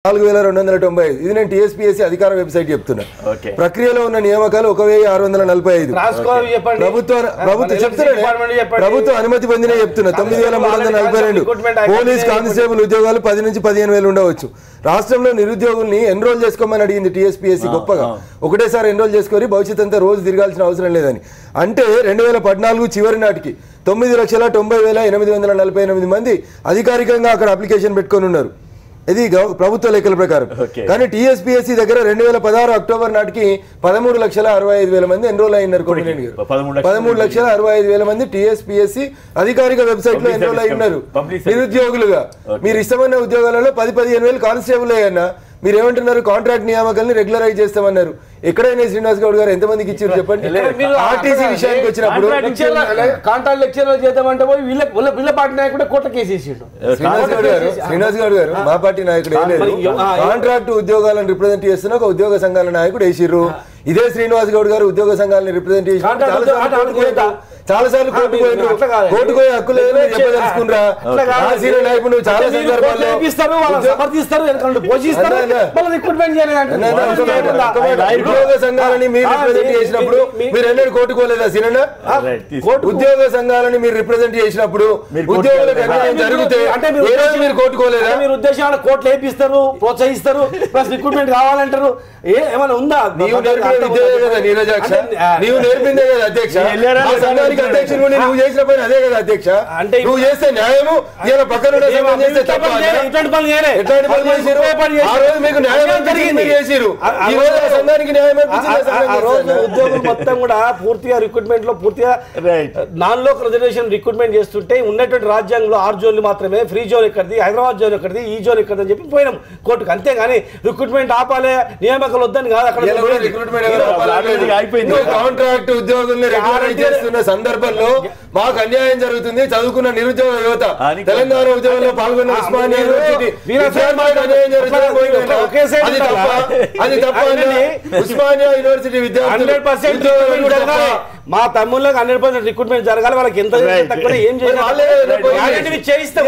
4295 ఇది నేను టీఎస్పీఎస్సీ అధికార వెబ్సైట్ చెప్తున్నా. ప్రక్రియలో ఉన్న నియామకాలు 1645. ప్రభుత్వ అనుమతి పొందిన చెప్తున్నా 9342. పోలీస్ కానిస్టేబుల్ ఉద్యోగాలు 10 నుంచి 15,000 ఉండవచ్చు. రాష్ట్రంలో నిరుద్యోగుల్ని ఎన్రోల్ చేసుకోమని అడిగింది టీఎస్పీఎస్సీ గొప్పగా. ఒకటేసారి ఎన్రోల్ చేసుకొని భవిష్యత్ అంతా రోజు తిరగాల్సిన అవసరం లేదని. అంటే 2014 చివరి నాటికి 9,90,848 మంది అధికారికంగా అక్కడ అప్లికేషన్ పెట్టుకొని ఉన్నారు. ఇది ప్రభుత్వ లెక్కల ప్రకారం. కానీ టీఎస్పీఎస్సీ దగ్గర 2016 అక్టోబర్ నాటికి 13,65,000 మంది ఎన్రోల్ అయినారు. 13,65,000 మంది టీఎస్పీఎస్సీ అధికారిక వెబ్సైట్ లో ఎన్రోల్ అయి ఉన్నారు నిరుద్యోగులుగా. మీరు ఇష్టమైన ఉద్యోగాలలో 10-15,000 కానిస్టేబుల్ అయ్యన్నా. మీరు ఏమంటున్నారు? కాంట్రాక్ట్ నియామకాలని రెగ్యులరైజ్ చేస్తామన్నారు. ఎక్కడైనా శ్రీనివాస్ గౌడ్ గారు ఎంతమందికి ఇచ్చారు చెప్పండి. ఆర్టీసీ విషయానికి వచ్చినప్పుడు కాంట్రాక్ట్ లెక్చర్లు చేద్దామంటే వీళ్ళ పార్టీ నాయకుడు కోర్టు కేసేసిండు. శ్రీనివాస్ గౌడ్ గారు మా పార్టీ నాయకుడు ఏం లేదు. కాంట్రాక్ట్ ఉద్యోగాలను రిప్రజెంట్ చేస్తున్న ఒక ఉద్యోగ సంఘాల నాయకుడు వేసిర్రు. ఇదే శ్రీనివాస్ గౌడ్ గారు ఉద్యోగ సంఘాలను రిప్రజెంట్ చేసి చాలా సార్లు కోర్టుకు పోయే హక్కు లేదని చెప్పదలుచుకున్నారా? చాలా సందర్భాల్లో ఉద్యోగ సంఘాలని మీరు రిప్రజెంట్ చేసినప్పుడు మీరు ఎన్నడూ కోర్టుకోలేదా? సినన్నా ఉద్యోగ సంఘాలని మీరు రిప్రజెంట్ చేసినప్పుడు ఉద్యోగులకు అన్యాయం జరిగితే ఏ రోజు మీరు కోర్టుకోలేదా? మీరు ఉద్దేశాలు కోర్టులు వేపిస్తారు, ప్రోత్సహిస్తారు, ప్లస్ రిక్రూట్మెంట్ కావాలంటారు. ఏమైనా ఉందా? నీవు నేర్పిన విద్య కదా నీరజాక్ష, నీవు నేర్పిందే కదా అధ్యక్ష. అధ్యక్షుడు నువ్వు చేసిన పని అదే కదా అధ్యక్ష. అంటే నువ్వు చేస్తే న్యాయము ఇలా పక్కన చేస్తే తప్ప. ఎట్లాంటి పనులు చేసిరు? ఆ రోజు మీకు న్యాయం చేసిరు, ఈ రోజు ఆ సంఘానికి న్యాయం ఉద్యోగులు మొత్తం కూడా పూర్తిగా రిక్రూట్మెంట్ లో పూర్తిగా నాన్ లోకల్ రిజర్వేషన్ రిక్రూట్మెంట్ చేస్తుంటే ఉన్నటువంటి రాజ్యాంగంలో 6 జోన్లు మాత్రమే. ఫ్రీ జోన్ ఎక్కడిది, హైదరాబాద్ జోన్ ఎక్కడిది, ఈ జోన్ ఎక్కడిది అని చెప్పి పోయినాం కోర్టుకు. అంతేగాని రిక్రూట్మెంట్ ఆపాలే, నియామకాలు వద్దని కాదు. అక్కడ కాంట్రాక్ట్ ఉద్యోగుల్ని రెగ్యులరైజ్ చేస్తున్న సందర్భంలో మాకు అన్యాయం జరుగుతుంది. చదువుకున్న నిరుద్యోగ యువత తెలంగాణ ఉద్యోగంలో పాల్గొన్న ఉస్మానియా యూనివర్సిటీ ఉస్మానియా యూనివర్సిటీ విద్యార్థులు మా తమ్ముళ్ళకి 100% రిక్రూట్మెంట్ జరగాలి. వాళ్ళకి ఎంత తక్కువ ఏం చేయాలి చేయిస్తాం.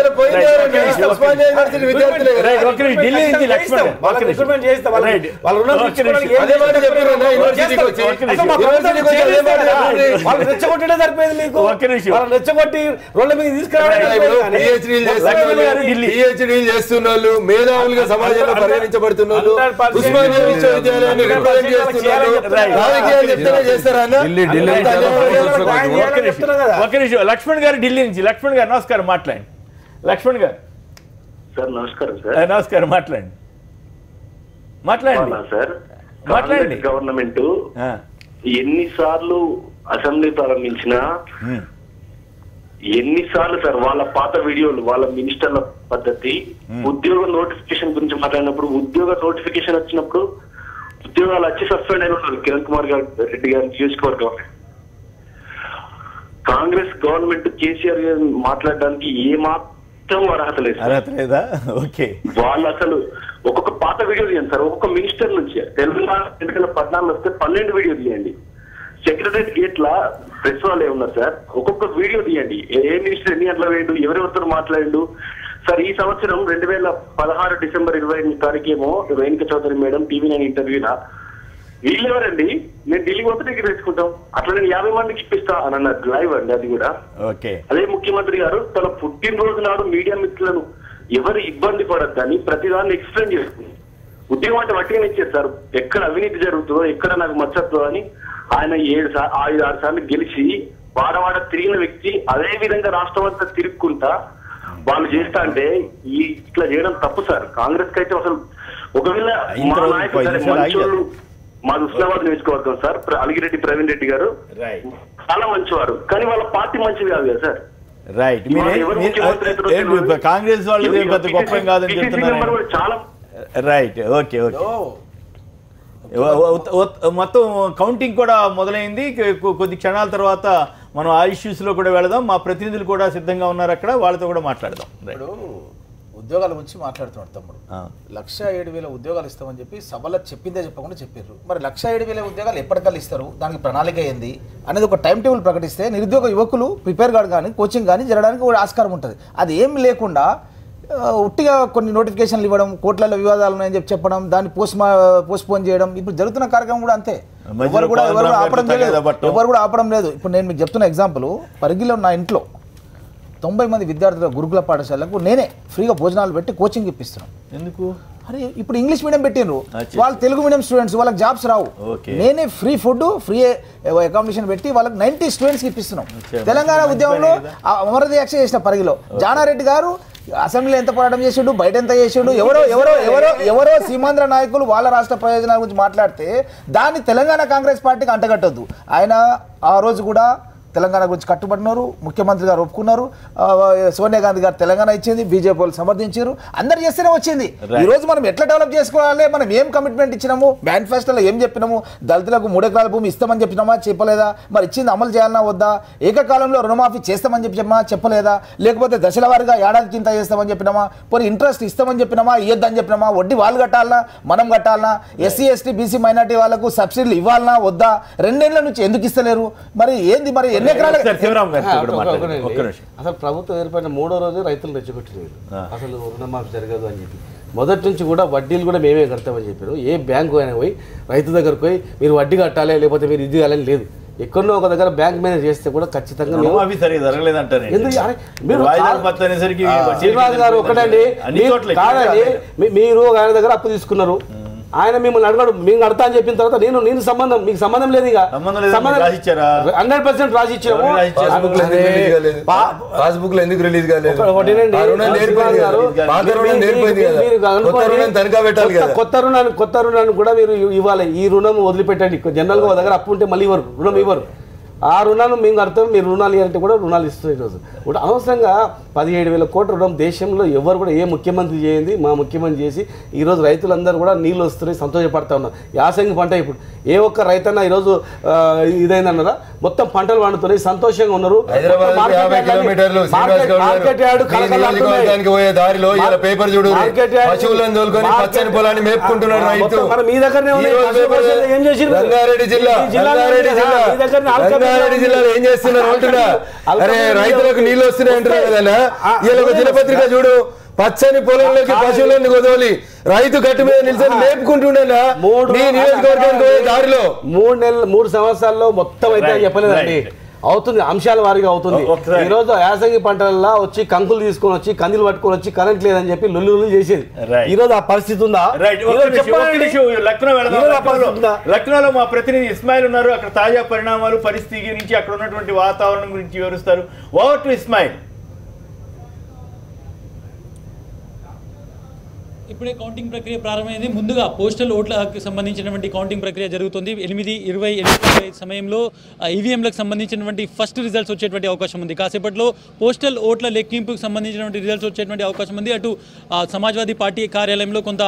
రెచ్చగొట్టడే సరిపోయింది మీకు. రెచ్చగొట్టి రోడ్ల మీద తీసుకురావడం చేస్తున్న వాళ్ళు, మేధావులుగా సమాజంలో పరిగణించబడుతున్న వాళ్ళు, ఉస్మానియా విశ్వవిద్యాలయాన్ని రిప్రజెంట్ చేస్తున్నారు. రాజకీయాలు చెప్తేనే చేస్తారన్న. లక్ష్మణ్ గారు ఢిల్లీ నుంచి. లక్ష్మణ్ గారు నమస్కారం, మాట్లాడండి. లక్ష్మణ్ గారు నమస్కారం. నమస్కారం, మాట్లాడండి. మాట్లాడండి. గవర్నమెంట్ ఎన్నిసార్లు అసెంబ్లీ ప్రారంభించినా, ఎన్నిసార్లు సార్ వాళ్ళ పాత వీడియోలు, వాళ్ళ మినిస్టర్ల పద్ధతి, ఉద్యోగ నోటిఫికేషన్ గురించి మాట్లాడినప్పుడు, ఉద్యోగ నోటిఫికేషన్ వచ్చినప్పుడు ఉద్యోగాలు వచ్చి సస్పెండ్ అయిన ఉన్నారు. కిరణ్ కుమార్ రెడ్డి గారి నియోజకవర్గం. కాంగ్రెస్ గవర్నమెంట్ కేసీఆర్ మాట్లాడడానికి ఏమాత్రం అర్హత లేదు. వాళ్ళు అసలు ఒక్కొక్క పాత వీడియో తీయండి సార్. ఒక్కొక్క మినిస్టర్ నుంచి తెలంగాణ 2014 వస్తే 12 వీడియో తీయండి. సెక్రటరీ గేట్ లా ప్రెస్ వాళ్ళు ఏమున్నారు సార్, ఒక్కొక్క వీడియో తీయండి. ఏ మినిస్టర్ ఎన్ని గంటల వేయండు, ఎవరెవరితో మాట్లాడు సార్. ఈ సంవత్సరం 2016 డిసెంబర్ 28 తారీఖేమో రేణుక చౌదరి మేడం TV9 ఇంటర్వ్యూలా వీళ్ళెవరండి, నేను ఢిల్లీ పోతే దగ్గర తెచ్చుకుంటాం, అట్లా నేను 50 మందికి ఇప్పిస్తా అని అన్నారు. లైవ్ అండి అది కూడా. అదే ముఖ్యమంత్రి గారు తన పుట్టినరోజు నాడు మీడియా మిత్రులను ఎవరు ఇబ్బంది పడద్దని ప్రతిదాన్ని ఎక్స్ప్లెయిన్ చేస్తుంది. ఉద్యోగం అంటే వట్టిగానే ఇచ్చారు సార్. ఎక్కడ అవినీతి జరుగుతుందో, ఎక్కడ నాకు మచ్చతుందో అని ఆయన 5-6 సార్లు గెలిచి వాడవాడ తిరిగిన వ్యక్తి. అదే విధంగా రాష్ట్రం అంతా తిరుక్కుంటా వాళ్ళు చేస్తా అంటే ఇట్లా చేయడం తప్పు సార్. కాంగ్రెస్ కి అయితే అసలు ఒకవేళ మా నాయకులు మాది ఉస్మానాబాద్ నియోజకవర్గం సార్, అలిగిరెడ్డి ప్రవీణ్ రెడ్డి గారు చాలా మంచివారు, కానీ వాళ్ళ పార్టీ మంచిది కాదు కదా సార్. రైట్. కాంగ్రెస్ వాళ్ళు గొప్ప కాదని చెప్తున్నారు. చాలా రైట్. Okay okay. మొత్తం కౌంటింగ్ కూడా మొదలైంది. కొద్ది క్షణాల తర్వాత మనం ఆ ఇష్యూస్ లో కూడా వెళదాం. మా ప్రతినిధులు కూడా సిద్ధంగా ఉన్నారు అక్కడ, వాళ్ళతో కూడా మాట్లాడదాం. ఉద్యోగాల గురించి మాట్లాడుతున్నాడు తమ్ముడు. 1,07,000 ఉద్యోగాలు ఇస్తామని చెప్పి సభలో చెప్పిందే చెప్పకుండా చెప్పారు. మరి 1,07,000 ఉద్యోగాలు ఎప్పటికల్లా ఇస్తారు, దానికి ప్రణాళిక ఏంది అనేది ఒక టైం టేబుల్ ప్రకటిస్తే నిరుద్యోగ యువకులు ప్రిపేర్ కానీ కోచింగ్ కానీ జరగడానికి కూడా ఆస్కారం ఉంటుంది. అది ఏం లేకుండా ఉట్టిగా కొన్ని నోటిఫికేషన్లు ఇవ్వడం, కోట్లలో వివాదాలు ఉన్నాయని చెప్పడం, దాన్ని పోస్ట్పోన్ చేయడం ఇప్పుడు జరుగుతున్న కార్యక్రమం కూడా అంతే. ఎవరు కూడా ఆపడం లేదు. ఇప్పుడు నేను మీకు చెప్తున్న ఎగ్జాంపుల్, పరిగిలో నా ఇంట్లో 90 మంది విద్యార్థుల గురుకుల పాఠశాలకు నేనే ఫ్రీగా భోజనాలు పెట్టి కోచింగ్ ఇప్పిస్తున్నాను. ఎందుకు? అరే ఇప్పుడు ఇంగ్లీష్ మీడియం పెట్టినరు, వాళ్ళు తెలుగు మీడియం స్టూడెంట్స్, వాళ్ళకి జాబ్స్ రావు. నేనే ఫ్రీ ఫుడ్, ఫ్రీ అకామిడేషన్ పెట్టి వాళ్ళకి 90 స్టూడెంట్స్కి ఇప్పిస్తున్నాం. తెలంగాణ ఉద్యమంలో అమరదీక్ష చేసిన పరిగిలో జానారెడ్డి గారు అసెంబ్లీలో ఎంత పోరాటం చేసిండు, బయట ఎంత చేసిండు, ఎవరో సీమాంధ్ర నాయకులు వాళ్ళ రాష్ట్ర ప్రయోజనాల గురించి మాట్లాడితే దాన్ని తెలంగాణ కాంగ్రెస్ పార్టీకి అంటగట్టొద్దు. ఆయన ఆ రోజు కూడా తెలంగాణ గురించి కట్టుబడినారు, ముఖ్యమంత్రి గారు ఒప్పుకున్నారు, సోనియా గాంధీ గారు తెలంగాణ ఇచ్చింది, బీజేపీ వాళ్ళు సమర్థించారు, అందరు చేస్తేనే వచ్చింది. ఈ రోజు మనం ఎట్లా డెవలప్ చేసుకోవాలి, మనం ఏం కమిట్మెంట్ ఇచ్చినాము, మేనిఫెస్టోలో ఏం చెప్పినాము, దళితులకు 3 ఎకరాల భూమి ఇస్తామని చెప్పినామా చెప్పలేదా, మరి ఇచ్చింది అమలు చేయాలన్నా వద్దా, ఏకకాలంలో రుణమాఫీ చేస్తామని చెప్పలేదా, లేకపోతే దశల వారీగా ఏడాదికి ఇంత చేస్తామని చెప్పినామా, పోనీ ఇంట్రెస్ట్ ఇస్తామని చెప్పినామా, ఇయ్యొద్దని చెప్పినామా, వడ్డీ వాళ్ళు కట్టాలనా మనం కట్టాలనా, ఎస్సీ ఎస్టీ బీసీ మైనార్టీ వాళ్ళకు సబ్సిడీలు ఇవ్వాలనా వద్దా, 2 ఏళ్ల నుంచి ఎందుకు ఇస్తలేరు, మరి ఏంది, మరి అసలు ప్రభుత్వం ఏర్పడిన 3వ రోజు రైతులు రెచ్చగొట్టినారు, అసలు రుణమాఫీ జరగదు అని చెప్పి. మొదటి నుంచి కూడా వడ్డీలు కూడా మేమే కడతామని చెప్పారు. ఏ బ్యాంకు అయినా పోయి రైతు దగ్గరకు పోయి మీరు వడ్డీ కట్టాలి లేకపోతే మీరు ఇది కాలని లేదు. ఎక్కడో ఒక దగ్గర బ్యాంక్ మేనేజ్ చేస్తే కూడా ఖచ్చితంగా శ్రీనివాస్ గారు ఒకటండి కాదండి, మీరు ఆయన దగ్గర అప్పు తీసుకున్నారు, ఆయన మిమ్మల్ని అడగడు, మేము కడతా అని చెప్పిన తర్వాత నేను మీకు సంబంధం లేదు, ఇక 100% రాసి ఇచ్చాము. పాస్బుక్ ఎందుకు రిలీజ్ కాలేదు, కొత్త రుణాన్ని కూడా మీరు ఇవ్వాలి. ఈ రుణం వదిలిపెట్టండి, జనరల్ గా దగ్గర అప్పు ఉంటే మళ్ళీ ఇవ్వరు, రుణం ఇవ్వరు. ఆ రుణాలు మేము కడతాం, మీరు రుణాలు ఇవ్వాలంటే కూడా రుణాలు ఇస్తున్నారు. ఈరోజు ఇప్పుడు అనవసరంగా 17,000 కోట్ల రుణం దేశంలో ఎవరు కూడా ఏ ముఖ్యమంత్రి చేయండి, మా ముఖ్యమంత్రి చేసి ఈరోజు రైతులందరూ కూడా నీళ్ళు వస్తున్నాయి, సంతోషపడతా ఉన్నారు. యాసంగి పంట ఇప్పుడు ఏ ఒక్క రైతన్న ఈరోజు ఇదైందన్నారా, మొత్తం పంటలు పండుతున్నాయి, సంతోషంగా ఉన్నారు. మీ దగ్గరనే ఏం చేసి రంగారెడ్డి జిల్లాలో ఏం చేస్తున్నారు అంటున్నా, అరే రైతులకు నీళ్ళు వస్తున్నాయి అంటున్నారు కదా. ఇలా దినపత్రిక చూడు, పచ్చని పొలంలోకి పశువులను వదలి రైతు గట్టు మీద నిలిచి మేపుకుంటుండేనా నియోజకవర్గానికి దారిలో 3 సంవత్సరాల్లో మొత్తం అయితే చెప్పలేదండి, అవుతుంది, అంశాల వారిగా అవుతుంది. ఈ రోజు యాసంగి పంటలలో వచ్చి కంకులు తీసుకొని వచ్చి కందులు పట్టుకొని వచ్చి కరెంట్ లేదని చెప్పి లొల్లు చేసేది. ఈ రోజు ఆ పరిస్థితి ఉందా? లక్నోలో మా ప్రతినిధి ఇస్మాయిల్ ఉన్నారు, అక్కడ తాజా పరిణామాలు, పరిస్థితి గురించి, అక్కడ ఉన్నటువంటి వాతావరణం గురించి వివరిస్తారు. Over to Ismail. ఇప్పుడే కౌంటింగ్ ప్రక్రియ ప్రారంభమైంది. ముందుగా పోస్టల్ ఓట్లకు సంబంధించినటువంటి కౌంటింగ్ ప్రక్రియ జరుగుతుంది. 8:20 సమయంలో ఈవీఎంలకు సంబంధించినటువంటి ఫస్ట్ రిజల్ట్స్ వచ్చేటువంటి అవకాశం ఉంది. కాసేపట్లో పోస్టల్ ఓట్ల లెక్కింపుకు సంబంధించినటువంటి రిజల్ట్స్ వచ్చేటువంటి అవకాశం ఉంది. అటు సమాజ్వాదీ పార్టీ కార్యాలయంలో కొంత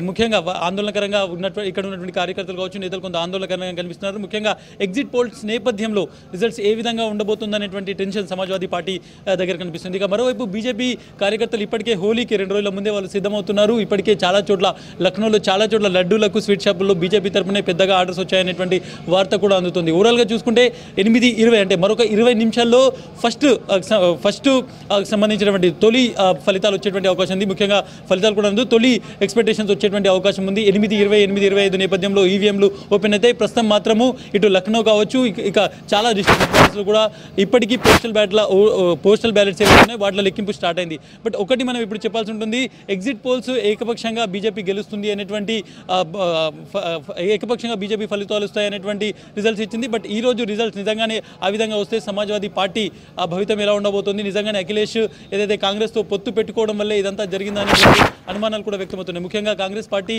ముఖ్యంగా ఆందోళనకరంగా ఉన్నటువంటి ఇక్కడ ఉన్నటువంటి కార్యకర్తలు కావచ్చు, నేతలు కొంత ఆందోళనకరంగా కనిపిస్తున్నారు. ముఖ్యంగా ఎగ్జిట్ పోల్స్ నేపథ్యంలో రిజల్ట్స్ ఏ విధంగా ఉండబోతుందనేటువంటి టెన్షన్ సమాజ్వాదీ పార్టీ దగ్గర కనిపిస్తుంది. ఇక మరోవైపు బీజేపీ కార్యకర్తలు ఇప్పటికే హోలీకి 2 రోజుల ముందే వాళ్ళు సిద్ధమవుతున్నారు. ఇప్పటికే చాలా చోట్ల లక్నోలో చాలా చోట్ల లడ్డూలకు స్వీట్ షాపుల్లో బీజేపీ తరఫునే పెద్దగా ఆర్డర్స్ వచ్చాయనేటువంటి వార్త కూడా అందుతుంది. ఓవరాల్గా చూసుకుంటే 8:20 అంటే మరొక 20 నిమిషాల్లో ఫస్ట్ సంబంధించినటువంటి తొలి ఫలితాలు వచ్చేటువంటి అవకాశం ఉంది. ముఖ్యంగా ఫలితాలు కూడా ఉంది, తొలి ఎక్స్పెక్టేషన్స్ వచ్చేటువంటి అవకాశం ఉంది. 8:20, 8:25 నేపథ్యంలో ఈవీఎంలు ఓపెన్ అయితే ప్రస్తుతం మాత్రము ఇటు లక్నో కావచ్చు, ఇక చాలా డిస్ట్రిక్ట్స్లో కూడా ఇప్పటికీ పోస్టల్ బ్యాలెట్స్ ఏవైతే ఉన్నాయో వాటిలో లెక్కింపు స్టార్ట్ అయింది. బట్ ఒకటి మనం ఇప్పుడు చెప్పాల్సి ఉంటుంది, ఎగ్జిట్ పోల్స్ ఏకపక్షంగా బీజేపీ గెలుస్తుంది అనేటువంటి ఏకపక్షంగా బీజేపీ ఫలితాలు వస్తాయనేటువంటి రిజల్ట్స్ ఇచ్చింది. బట్ ఈ రోజు రిజల్ట్స్ నిజంగానే ఆ విధంగా వస్తే సమాజ్వాదీ పార్టీ ఆ భవితం ఎలా ఉండబోతుంది, నిజంగానే అఖిలేష్ ఏదైతే కాంగ్రెస్తో పొత్తు పెట్టుకోవడం వల్లే ఇదంతా జరిగిందనేటువంటి అనుమానాలు కూడా వ్యక్తమవుతున్నాయి. ముఖ్యంగా కాంగ్రెస్ పార్టీ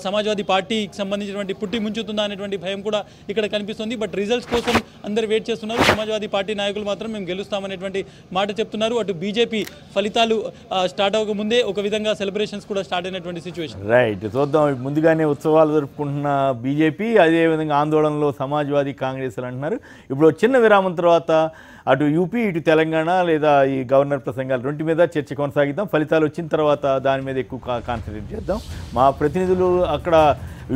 సమాజ్వాదీ పార్టీకి సంబంధించినటువంటి పుట్టి ముంచుతుందా అనేటువంటి భయం కూడా ఇక్కడ కనిపిస్తుంది. బట్ రిజల్ట్స్ కోసం అందరూ వెయిట్ చేస్తున్నారు. సమాజ్వాదీ పార్టీ నాయకులు మాత్రం మేము గెలుస్తామనేటువంటి మాట చెప్తున్నారు. అటు బీజేపీ ఫలితాలు స్టార్ట్ అవ్వక ముందే ఒక విధంగా సెలబ్రేషన్స్ కూడా స్టార్ట్ అయినటువంటి సిచ్యువేషన్. రైట్, చూద్దాం. ముందుగానే ఉత్సవాలు జరుపుకుంటున్న బీజేపీ, అదేవిధంగా ఆందోళనలో సమాజ్వాదీ కాంగ్రెస్ అంటున్నారు. ఇప్పుడు చిన్న విరామం తర్వాత అటు యూపీ ఇటు తెలంగాణ లేదా ఈ గవర్నర్ ప్రసంగాలు 2 మీద చర్చ కొనసాగిద్దాం. ఫలితాలు వచ్చిన తర్వాత దాని మీద ఎక్కువ కాన్సన్ట్రేట్ చేద్దాం. మా ప్రతినిధులు అక్కడ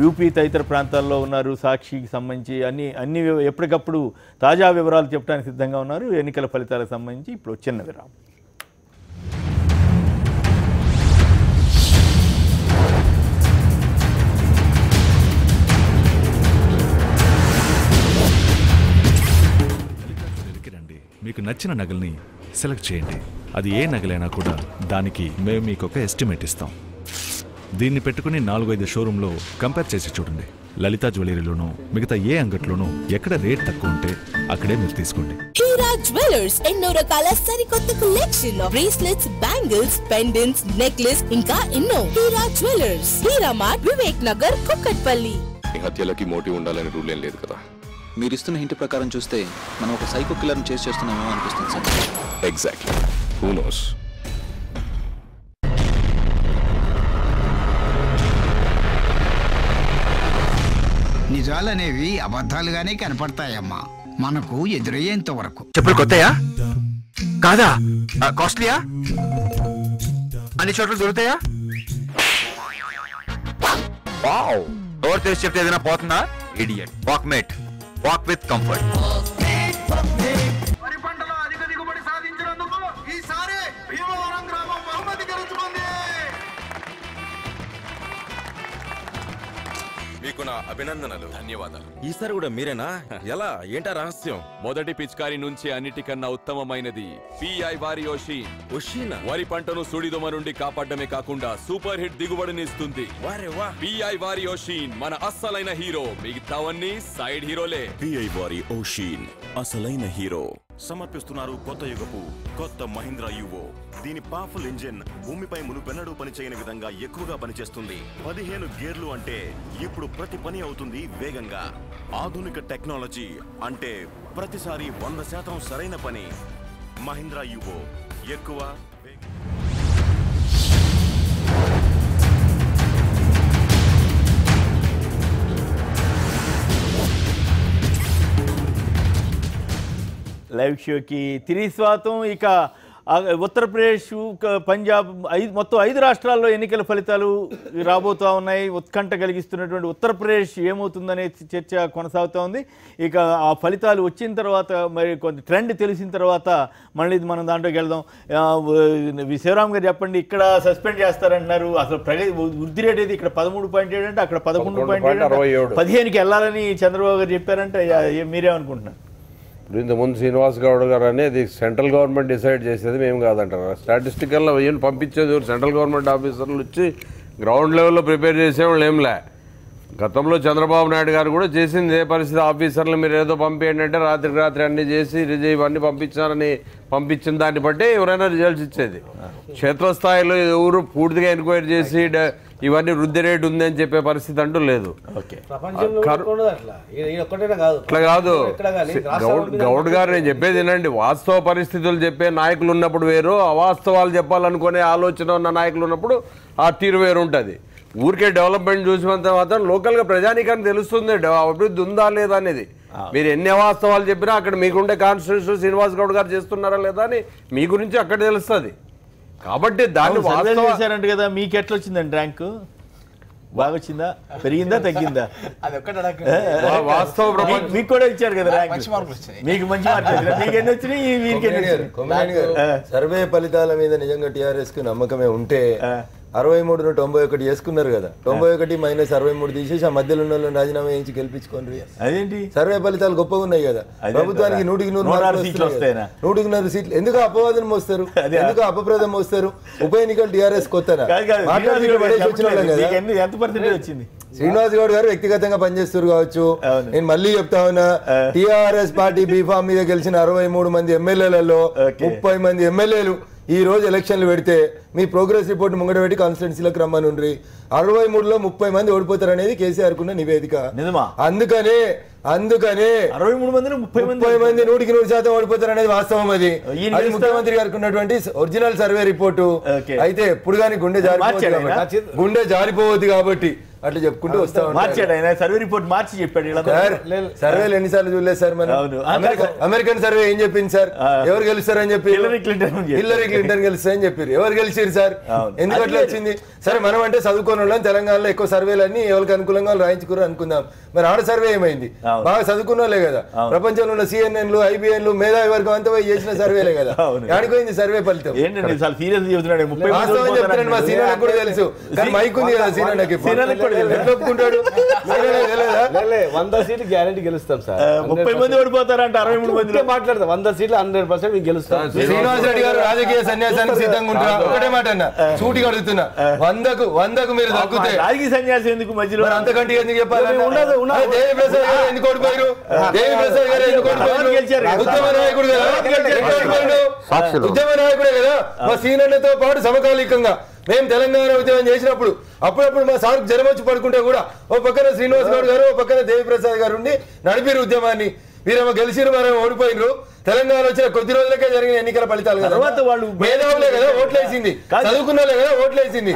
యూపీ తదితర ప్రాంతాల్లో ఉన్నారు. సాక్షికి సంబంధించి అన్ని ఎప్పటికప్పుడు తాజా వివరాలు చెప్పడానికి సిద్ధంగా ఉన్నారు. ఎన్నికల ఫలితాలకు సంబంధించి ఇప్పుడు చిన్న విరామం. నచ్చిన నగల్ని సెలెక్ట్ చేయండి. అది ఏ నగలైనా కూడా దానికి మేము మీకు ఒక ఎస్టిమేట్ ఇస్తాం. దీన్ని పెట్టుకుని 4-5 షోరూంలో కంపేర్ చేసి చూడండి. లలితా జ్యువెలరీలోనూ మిగతా ఏ అంగట్లోనూ ఎక్కడ రేట్ తక్కువ ఉంటే అక్కడే మీరు తీసుకోండి. హీరా జ్యువెలర్స్ ఎన్నో రకాల సరికొత్త collection bracelets, bangles, pendants, necklace ఇంకా ఎన్నో. Heera jewellers, Heera mart, Vivek Nagar, Kukatpally. హత్యలకి మోటివ్ ఉండాలని రూల్ ఏం లేదు కదా. మీరు ఇస్తున్న హింట్ ప్రకారం చూస్తే మనం ఒక సైకో కిల్లర్ని చేసి చేస్తున్నామేమో అనిపిస్తుంది సార్. ఎగ్జాక్ట్లీ. Who knows. నిజాలనేవి అబద్ధాలుగానే కనపడతాయమ్మా మనకు ఎదురయ్యేంత వరకు. చెప్పులు కొత్తయా కాదా? కాస్ట్లీయా? అన్ని చోట్ల దొరుకుతాయా? వావ్, డోర్ తెరిచి చెప్తే ఏదైనా పోతుందా? Idiot. Walkmate, walk with comfort. వరి పంటలో అధిక దిగుబడి సాధించినందుకు ఈసారి భీమవరం గ్రామం బహుమతి గెలుచుకుంది. మీకు నా అభినందనలు. ధన్యవాదాలు. ఈసారి కూడా మీరేనా? ఎలా? ఏంటా రహస్యం? మొదటి పిచికారి నుంచి అన్నిటికన్నా ఉత్తమమైనది పిఐ వారి ఓషీన్. వరి పంటను సుడిదొమ నుండి కాపాడమే కాకుండా సూపర్ హిట్ దిగుబడిని ఇస్తుంది. పిఐ వారి ఓషీన్ మన అస్సలైన హీరో. మిగతావన్నీ సైడ్ హీరోలే. పిఐ వారి ఓషీన్ అసలైన హీరో. సమర్పిస్తున్నారు కొత్త యుగపు కొత్త మహీంద్రా యువో. దీని పవర్ఫుల్ ఇంజిన్ భూమిపై మునుపెన్నడూ పనిచేయని విధంగా ఎక్కువగా పనిచేస్తుంది. 15 గేర్లు అంటే ఇప్పుడు ప్రతి పని అవుతుంది వేగంగా. ఆధునిక టెక్నాలజీ అంటే ప్రతిసారి 100% సరైన పని. మహీంద్రా యువో ఎక్కువ లైవ్ షోకి తిరిగి స్వాగతం. ఇక ఉత్తరప్రదేశ్, పంజాబ్ మొత్తం 5 రాష్ట్రాల్లో ఎన్నికల ఫలితాలు రాబోతూ ఉన్నాయి. ఉత్కంఠ కలిగిస్తున్నటువంటి ఉత్తరప్రదేశ్ ఏమవుతుందనే చర్చ కొనసాగుతూ ఉంది. ఇక ఆ ఫలితాలు వచ్చిన తర్వాత మరి కొంత ట్రెండ్ తెలిసిన తర్వాత మళ్ళీ మనం దాంట్లోకి వెళ్దాం. శివరామ్ గారు చెప్పండి, ఇక్కడ సస్పెండ్ చేస్తారంటున్నారు. అసలు వృద్ధి రేట్ అయితే ఇక్కడ 13.7 అంటే అక్కడ 11.7, 15కి వెళ్ళాలని చంద్రబాబు గారు చెప్పారంటే మీరేమనుకుంటున్నారు? ఇంతకుముందు శ్రీనివాస్ గౌడ్ గారు అనేది సెంట్రల్ గవర్నమెంట్ డిసైడ్ చేసేది మేము కాదంటారు. స్టాటిస్టికల్లో ఏం పంపించేది సెంట్రల్ గవర్నమెంట్ ఆఫీసర్లు వచ్చి గ్రౌండ్ లెవెల్లో ప్రిపేర్ చేసేవాళ్ళు ఏంలే. గతంలో చంద్రబాబు నాయుడు గారు కూడా చేసింది ఏ పరిస్థితి. ఆఫీసర్లు మీరు ఏదో పంపేయండి అంటే రాత్రికి రాత్రి అన్ని చేసి ఇవన్నీ పంపించారని పంపించిన దాన్ని బట్టి ఎవరైనా రిజల్ట్స్ ఇచ్చేది. క్షేత్రస్థాయిలో ఎవరు పూర్తిగా ఎంక్వైరీ చేసి ఇవన్నీ వృద్ధి రేటు ఉంది అని చెప్పే పరిస్థితి అంటూ లేదు. అట్లా కాదు గౌడ్ గారు, నేను చెప్పేది వినండి. వాస్తవ పరిస్థితులు చెప్పే నాయకులు ఉన్నప్పుడు వేరు, అవాస్తవాలు చెప్పాలనుకునే ఆలోచన ఉన్న నాయకులు ఉన్నప్పుడు ఆ తీరు వేరు ఉంటుంది. ఊరికే డెవలప్మెంట్ చూసినంత మాత్రం లోకల్గా ప్రజానీకానికి తెలుస్తుంది అభివృద్ధి ఉందా లేదా అనేది. మీరు ఎన్ని అవాస్తవాలు చెప్పినా అక్కడ మీకుండే కాన్స్టిట్యూషన్ శ్రీనివాస్ గౌడ్ గారు చేస్తున్నారా లేదా అని మీ గురించి అక్కడ తెలుస్తుంది. కాబట్టి దాన్ని చేశారంట కదా, మీకు ఎట్లా వచ్చిందండి ర్యాంకు? బాగా వచ్చిందా, పెరిగిందా, తగ్గిందా? వాస్తవ మీకు కూడా ఇచ్చారు కదా ర్యాంక్, మీకు మంచి మార్కులు. మీకు ఎన్ని వచ్చినాయి, వీరికి ఎన్ని వచ్చినాయి? సర్వే ఫలితాల మీద నిజంగా టీఆర్ఎస్ కు నమ్మకమే ఉంటే 63ను 91 చేసుకున్నారు కదా. 91 - 63 తీసేసి ఆ మధ్యలో ఉన్న రాజీనామా చేయించి గెలిపించుకోండి. అదేంటి సర్వే ఫలితాలు గొప్పగా ఉన్నాయి కదా. ప్రభుత్వానికి 100కి 100 సీట్లు. ఎందుకు అపవాదం మోస్తారు, ఎందుకు అపప్రదం మోస్తారు? ఉప ఎన్నికలు టీఆర్ఎస్ కొత్తనా? శ్రీనివాస్ గౌడ్ గారు వ్యక్తిగతంగా పనిచేస్తారు కావచ్చు. నేను మళ్ళీ చెప్తా ఉన్నా, టీఆర్ఎస్ పార్టీ బీఫామ్ మీద గెలిచిన 63 మంది ఎమ్మెల్యేలలో 30 మంది ఎమ్మెల్యేలు ఈ రోజు ఎలక్షన్లు పెడితే మీ ప్రోగ్రెస్ రిపోర్ట్ ముంగట పెట్టి కాన్స్టిట్యున్సీలకు రమ్మని 63లో 30 మంది ఓడిపోతారు అనేది కేసీఆర్ కున్న నివేదిక. అందుకనే 63 మందిలో 30 మంది 100% ఓడిపోతారు అనేది వాస్తవం. అది ముఖ్యమంత్రి గారికి ఉన్నటువంటి ఒరిజినల్ సర్వే రిపోర్టు. అయితే ఎప్పుడు కానీ గుండె జారిపోవద్దు కాబట్టి అట్లా చెప్పుకుంటూ వస్తా మార్చాడు ఆయన. సర్వే రిపోర్ట్ మార్చి చెప్పాడు. సర్వేలు ఎన్నిసార్లు చూడలేదు సార్ మనం. అమెరికన్ సర్వే ఏం చెప్పింది సార్? ఎవరు గెలుస్తారని చెప్పి హిల్లరీ క్లింటన్ గెలుస్తారని చెప్పారు. ఎవరు గెలిచారు సార్? ఎందుకు అట్లా వచ్చింది? సరే మనం అంటే చదువుకోని వాళ్ళని తెలంగాణలో ఎక్కువ సర్వేలన్నీ ఎవరికి అనుకూలంగా రాయించుకోరు అనుకుందాం. మరి ఆడ సర్వే ఏమైంది? బాగా చదువుకున్న వాళ్ళే కదా. ప్రపంచంలో ఉన్న సిఎన్ఎన్లు, ఐబిఎన్లు, మేధావి వర్గం అంతా పోయి చేసిన సర్వేలే కదా. ఆడిపోయింది సర్వే ఫలితం. వాస్తవం చెప్తున్నాడు. మా సీనానికి కూడా తెలుసు, కానీ మైక్ ఉంది కదా సీనానికి. ఒప్పుకుంటాడు 100 సీట్లు గ్యారెంటీ గెలుస్తాం సార్. 30 మంది ఓడిపోతారంట 63 మంది మాట్లాడతాం. 100 సీట్లు 100% మేము గెలుస్తాం. శ్రీనివాస్ రెడ్డి గారు రాజకీయ సన్యాసానికి సిద్ధంగా ఉంటారా? ఒకటే మాట అన్న, సూటిగా అడుగుతున్నా. 100కు మీరు తగ్గితే రాజకీయ సన్యాసం ఎందుకు మధ్యలో? అంతకంటే ఎందుకు చెప్పాలి? దేవి ప్రసాద్ గారు ఎందుకు ఓడిపోయారు? దేవి ప్రసాద్ గారు ఎందుకు ఓడిపోయారు? ఉద్యమ నాయకుడు కదా, ఉద్యమ నాయకుడే కదా. మా సీనియర్లతో పాటు సమకాలీకంగా మేము తెలంగాణ ఉద్యమం చేసినప్పుడు అప్పుడప్పుడు మా సార్ జ్వరం వచ్చి పడుకుంటే కూడా ఓ పక్కన శ్రీనివాస్ గౌడ్ గారు, ఓ పక్కన దేవి ప్రసాద్ గారు ఉండి నడిపిరు ఉద్యమాన్ని. వీరేమో గెలిచిరు, మరేమో ఓడిపోయినరు. తెలంగాణ వచ్చిన కొద్ది రోజులకే జరిగిన ఎన్నికల ఫలితాలు కదా, వాళ్ళు మేధావులే కదా ఓట్లేసింది, చదువుకున్నలే కదా ఓట్లేసింది.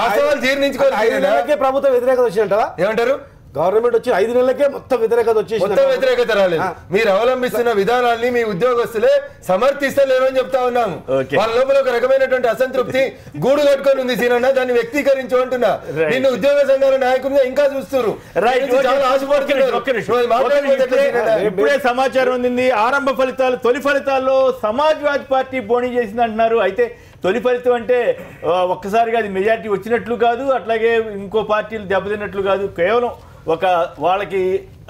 వాస్తవాలు జీర్ణించుకోవాలి. ప్రభుత్వం వ్యతిరేకత వచ్చినట్ట ఏమంటారు? గవర్నమెంట్ వచ్చి 5 నెలలకే మొత్తం వ్యతిరేకత వచ్చేసి మొత్తం వ్యతిరేకత రాలేదు. మీరు అవలంబిస్తున్న విధానాల్ని మీ ఉద్యోగస్తులే సమర్థిస్తలేరని చెప్తా ఉన్నాము. వాళ్ళ లోపల ఒక రకమైనటువంటి అసంతృప్తి గూడు కట్టుకొని ఉంది సీనన్న, దాన్ని వ్యక్తీకరించు అంటున్నా. నిన్ను ఉద్యోగ సంఘాల నాయకుడిగా ఇంకా చూస్తారు. ఇప్పుడే సమాచారం ఉంది. ఆరంభ ఫలితాలు, తొలి ఫలితాల్లో సమాజ్వాదీ పార్టీ బోణీ చేసింది అంటున్నారు. అయితే తొలి ఫలితం అంటే ఒక్కసారిగా అది మెజారిటీ వచ్చినట్లు కాదు, అట్లాగే ఇంకో పార్టీలు దెబ్బతిన్నట్లు కాదు. కేవలం ఒక వాళ్ళకి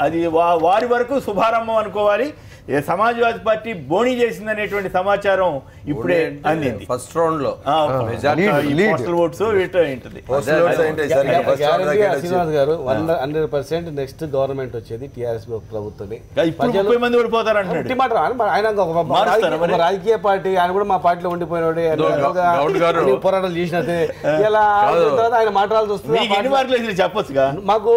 అది వారి వరకు శుభారంభం అనుకోవాలి. సమాజ్వాదీ పార్టీ బోణీ చేసింది అనేటువంటి సమాచారం ఇప్పుడే అందింది. ఫస్ట్ రౌండ్ లో ఓట్స్ ఏంటది శ్రీనివాస్ గారు 100% నెక్స్ట్ గవర్నమెంట్ వచ్చేది టీఆర్ఎస్ ప్రభుత్వమే. 30 మంది ఓడిపోతారు అంటున్నాడు. ఆయన రాజకీయ పార్టీ, ఆయన కూడా మా పార్టీలో ఉండిపోయినాడు, పోరాటాలు చేసినట్టే. ఇలా ఆయన మాట్లాడాల్సి వస్తుంది. చెప్పొచ్చుగా. మాకు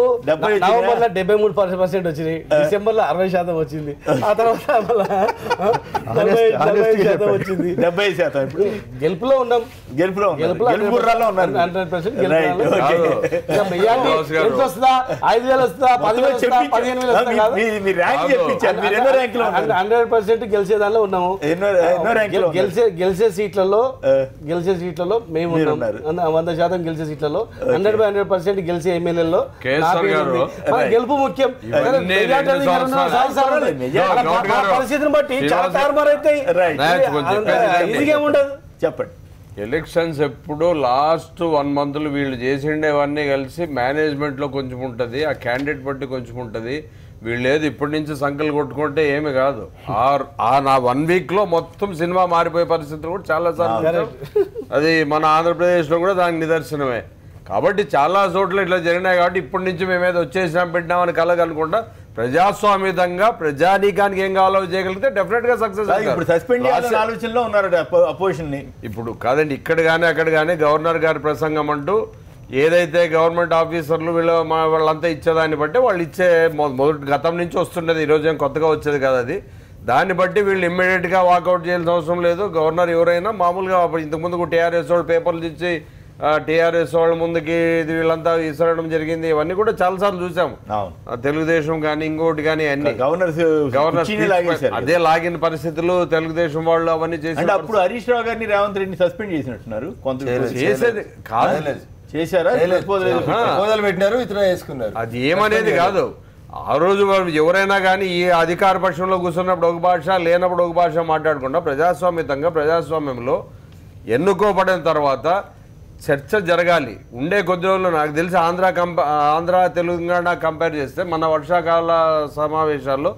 నవంబర్ లో 73% వచ్చింది, డిసెంబర్ లో 60% వచ్చింది, ఆ తర్వాత 70% వచ్చింది. 70% ఇప్పుడు గెలుపులో ఉన్నాం. గెలుపులో 100% ఎంత వస్తుందా? 5,000 వస్తుందా? 10,000 వస్తుందా? 15,000 వస్తుందా? 100% గెలిచే దానిలో ఉన్నాము. గెలిచే సీట్లలో మేము ఉన్నాం. 100% గెలిచే సీట్లలో 100% గెలిచే ఎమ్మెల్యేలో గెలుపు ముఖ్యం. పరిస్థితిని బట్టి చాలా తారుమారు అవుతాయి. ఉండదు. చెప్పండి. ఎలక్షన్స్ ఎప్పుడు లాస్ట్ 1 month వీళ్ళు చేసిండేవన్నీ కలిసి మేనేజ్మెంట్ లో కొంచెం ఉంటది, ఆ క్యాండిడేట్ బట్టి కొంచెం ఉంటది. వీళ్ళు ఏది ఇప్పటి నుంచి సంఖ్యలు కొట్టుకుంటే ఏమి కాదు. నా 1 week లో మొత్తం సినిమా మారిపోయే పరిస్థితులు కూడా చాలా సార్లు, అది మన ఆంధ్రప్రదేశ్ లో కూడా దానికి నిదర్శనమే. కాబట్టి చాలా చోట్ల ఇట్లా జరిగినాయి. కాబట్టి ఇప్పటి నుంచి మేమేదో వచ్చేసినాం పెట్టినామని కలగనుకుంటా ప్రజాస్వామ్యంగా ప్రజానీకానికి ఏం కావాలో చేయగలిగితే డెఫినెట్ గా సక్సెస్. ఇప్పుడు సస్పెండ్ చేయాలనే ఆలోచనలో ఉన్నారు అపోజిషన్ ని. ఇప్పుడు కాదండి, ఇక్కడ కానీ అక్కడ కానీ గవర్నర్ గారి ప్రసంగం అంటూ ఏదైతే గవర్నమెంట్ ఆఫీసర్లు వాళ్ళంతా ఇచ్చేదాన్ని బట్టి వాళ్ళు ఇచ్చే మొదటి గతం నుంచి వస్తుండేది, ఈరోజు ఏం కొత్తగా వచ్చేది కాదు అది. దాన్ని బట్టి వీళ్ళు ఇమ్మీడియట్ గా వాకౌట్ చేయాల్సిన అవసరం లేదు. గవర్నర్ ఎవరైనా మామూలుగా ఇంతకుముందు టీఆర్ఎస్ వాళ్ళు పేపర్లు ఇచ్చి టీఆర్ఎస్ వాళ్ళ ముందుకి వీళ్ళంతా విసరడం జరిగింది. ఇవన్నీ కూడా చాలా సార్లు చూసాము. తెలుగుదేశం కానీ ఇంకోటి కానీ అన్ని గవర్నర్ అదే లాగిన పరిస్థితులు తెలుగుదేశం వాళ్ళు అవన్నీ చేసి అప్పుడు హరీష్ రావు గారిని రేవంత్ రెడ్డిని సస్పెండ్ చేసినట్టున్నారు. కొంత చేసేది కాదు, చేశారా? పెట్టినారు, ఇతర వేసుకున్నారు. అది ఏమనేది కాదు. ఆ రోజు ఎవరైనా కానీ ఈ అధికార పక్షంలో కూర్చున్నప్పుడు ఒక భాష, లేనప్పుడు ఒక భాష మాట్లాడకుండా ప్రజాస్వామ్యంలో ఎన్నుకోబడిన తర్వాత చర్చ జరగాలి. ఉండే కొద్ది రోజులు నాకు తెలిసి ఆంధ్ర తెలంగాణ కంపేర్ చేస్తే మన వర్షాకాల సమావేశాల్లో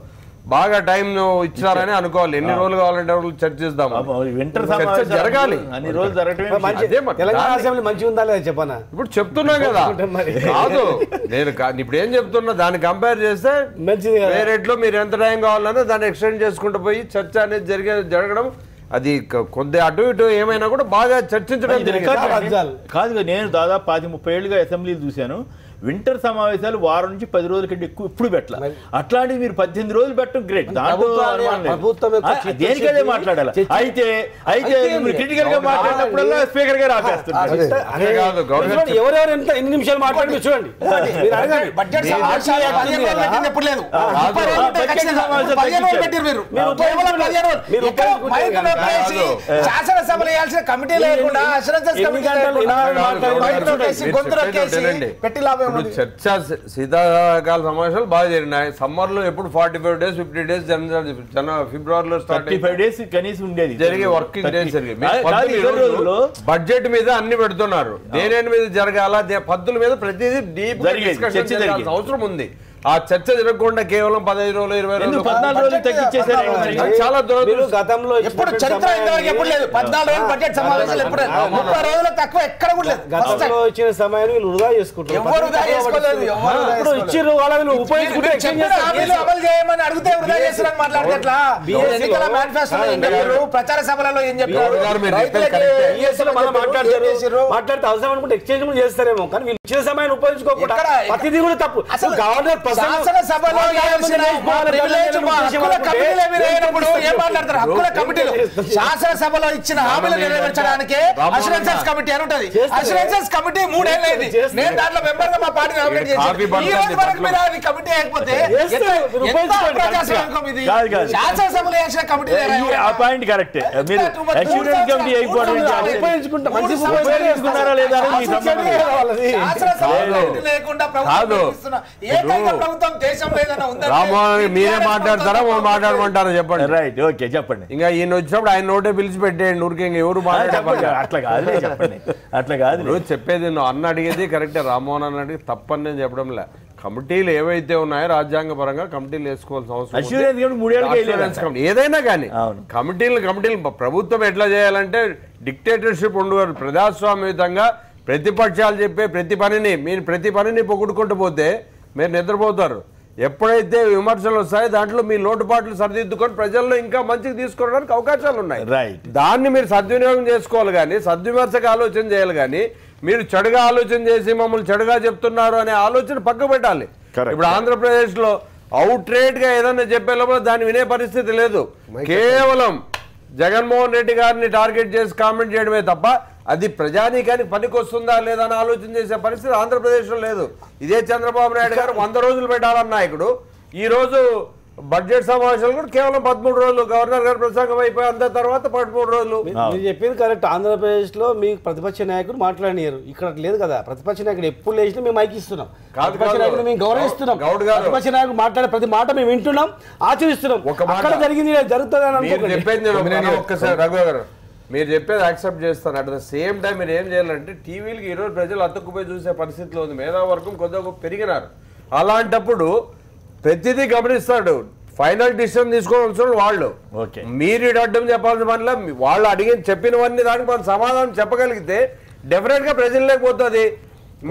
బాగా టైం ఇచ్చారని అనుకోవాలి. ఎన్ని రోజులు కావాలంటే చర్చిద్దాం, జరగాలి. మంచిగా ఉందా లేదా చెప్పనా? ఇప్పుడు చెప్తున్నా కదా, కాదు నేను ఇప్పుడు ఏం చెప్తున్నా, దాన్ని కంపేర్ చేస్తే వేరేట్లో మీరు ఎంత టైం కావాలన్నా దాన్ని ఎక్స్టెండ్ చేసుకుంటూ పోయి చర్చ అనేది జరగడం, అది కొద్ది అటు ఇటు ఏమైనా కూడా బాగా చర్చించడం కాదు. నేను దాదాపు 10-30 ఏళ్ళుగా అసెంబ్లీలు చూశాను. వింటర్ సమావేశాలు వారం నుంచి 10 రోజుల కంటే ఎక్కువ ఇప్పుడు పెట్టాలి. అట్లాంటివి మీరు 18 రోజులు పెట్టడం గ్రేట్. దేనికదే మాట్లాడాలి. అయితే క్రిటికల్ గా మాట్లాడినప్పుడల్లా స్పీకర్ గారు ఆపేస్తున్నారు. ఎవరెవరు ఎన్ని నిమిషాలు మాట్లాడి చూడండి. శాసనసభలో వేయాల్సిన కమిటీ లేకుండా పెట్టి లాభం ఇప్పుడు చర్చ శీతాకాల సమావేశాలు బాగా జరిగినాయి. సమ్మర్ లో ఎప్పుడు 45 days 50 days ఫిబ్రవరిలో స్టార్ట్ 35 days కనీసం ఉండేది జరిగే వర్కింగ్ డేస్ బడ్జెట్ మీద అన్ని పెడుతున్నారు. దేని మీద జరగాల పద్ధతుల మీద ప్రతిదీ డీప్ డిస్కషన్ జరగాల్సిన అవసరం ఉంది. ఆ చర్చ జరగకుండా కేవలం 15 రోజులు 20 రోజులు 14 రోజులు తగ్గించేశారు. చాలా గతంలో ఎప్పుడు చరిత్ర ఇంతవరకు ఎప్పుడు లేదు. 14 రోజులు బడ్జెట్ సమావేశాలు ఎప్పుడు 30 రోజులు తక్కువ ఎక్కడ కూడా లేదు. గతంలో ఇచ్చిన సమయాన్ని వీళ్ళు వృధా చేసుకుంటారు. ఎవరు వృధా చేసుకోలేదు. ఇప్పుడు ఇచ్చిర్రు వాళ్ళని ఉపయోగించుకుంటే అమలు చేయమని అడిగితే వృధా చేస్తారని మాట్లాడితే ఎట్లా? ఎన్నికల మేనిఫెస్టోలో ఏం చెప్పారు, ప్రచార సభలలో ఏం చెప్పారు, మాట్లాడితే అవసరం అనుకుంటే ఎక్స్చేంజ్ కూడా చేస్తారేమో, కానీ వీళ్ళు ఇచ్చిన సమయాన్ని ఉపయోగించుకోకుండా ప్రతిదీ కూడా తప్పు. గవర్నర్ శాసనసభలో శాసనసభలో ఇచ్చిన హామీలు నెరవేర్చడానికి అష్యూరెన్సెస్ కమిటీ అని ఉంటది. అష్యూరెన్సెస్ కమిటీ 3 ఏళ్ళు అయింది. నేను దాంట్లో మెంబర్ గా మా పార్టీ నామినేట్ చేసి ఈ రోజు వరకు మీరు అది కమిటీ అయిపోతే శాసనసభలో వేసిన కమిటీ ఆ పాయింట్ కరెక్ట్. మీరు అష్యూరెన్స్ కమిటీ ఉపయోగించుకున్నారా లేదా లేకుండా రామోహన్ మీరే మాట్లాడతారా మాట్లాడమంటారా చెప్పండి. రైట్, ఓకే చెప్పండి. ఇంకా ఈయన వచ్చినప్పుడు ఆయన నోటే పిలిచి పెట్టేయండి. ఊరికే ఎవరు మాట్లాడారు అట్లా కాదు, చెప్పండి. అట్లా కాదు చెప్పేది. నువ్వు అన్న అడిగేది కరెక్టే, రామ్మోహన్ అన్న అడిగి తప్పని నేను చెప్పడం లే. కమిటీలు ఏవైతే ఉన్నాయో రాజ్యాంగ పరంగా కమిటీలు వేసుకోవాల్సిన అవసరం ఏదైనా కానీ కమిటీలు ప్రభుత్వం ఎట్లా చేయాలంటే డిక్టేటర్షిప్ ఉండదు. ప్రజాస్వామ్యయుతంగా ప్రతిపక్షాలు చెప్పే ప్రతి పనిని పొగుడుకుంటూ పోతే మీరు నిద్రపోతారు. ఎప్పుడైతే విమర్శలు వస్తాయో దాంట్లో మీ లోటుపాట్లు సరిదిద్దుకొని ప్రజల్లో ఇంకా మంచిగా తీసుకోవడానికి అవకాశాలు ఉన్నాయి. దాన్ని మీరు సద్వినియోగం చేసుకోవాలి, కానీ సద్విమర్శకు ఆలోచన చేయాలి. కానీ మీరు చెడుగా ఆలోచన చేసి మమ్మల్ని చెడుగా చెప్తున్నారు అనే ఆలోచన పక్క పెట్టాలి. ఇప్పుడు ఆంధ్రప్రదేశ్ లో అవుట్ రేట్ గా ఏదన్నా చెప్పే లోపల దాన్ని వినే పరిస్థితి లేదు. కేవలం జగన్మోహన్ రెడ్డి గారిని టార్గెట్ చేసి కామెంట్ చేయడమే తప్ప అది ప్రజానీకానికి పనికి వస్తుందా లేదా అని ఆలోచన చేసే పరిస్థితి ఆంధ్రప్రదేశ్లో లేదు. ఇదే చంద్రబాబు నాయుడు గారు 100 రోజులు పెట్టాలన్న నాయకుడు ఈ రోజు బడ్జెట్ సమావేశాలు కూడా కేవలం 13 రోజులు గవర్నర్ గారు ప్రసంగం అయిపోయి అంత తర్వాత 13 రోజులు. మీరు చెప్పింది కరెక్ట్. ఆంధ్రప్రదేశ్ లో మీ ప్రతిపక్ష నాయకుడు మాట్లాడినారు, ఇక్కడ లేదు కదా. ప్రతిపక్ష నాయకుడు ఎప్పుడు లేచినా మేము మైక్ ఇస్తున్నాం, ప్రతిపక్ష నాయకుడు మేము గౌరవిస్తున్నాం. ప్రతిపక్ష నాయకుడు మాట్లాడే ప్రతి మాట మేము వింటున్నాం, ఆచరిస్తున్నాం. అక్కడ జరిగింది జరుగుతుంది అని చెప్పేది ఒక్కసారి రఘు గారు మీరు చెప్పేది యాక్సెప్ట్ చేస్తాను. అట్ ద సేమ్ టైం మీరు ఏం చేయాలంటే టీవీలకి ఈరోజు ప్రజలు అతుక్కుపోయి చూసే పరిస్థితిలో ఉంది. మేధావర్గం కొద్దిగా పెరిగినారు. అలాంటప్పుడు ప్రతిదీ గమనిస్తాడు. ఫైనల్ డిసిషన్ తీసుకోవాల్సిన వాళ్ళు. మీరు అడ్డం చెప్పాల్సిన పనిలో వాళ్ళు చెప్పినవన్నీ దానికి మనం సమాధానం చెప్పగలిగితే డెఫినెట్ గా ప్రజల్లోకి పోతుంది.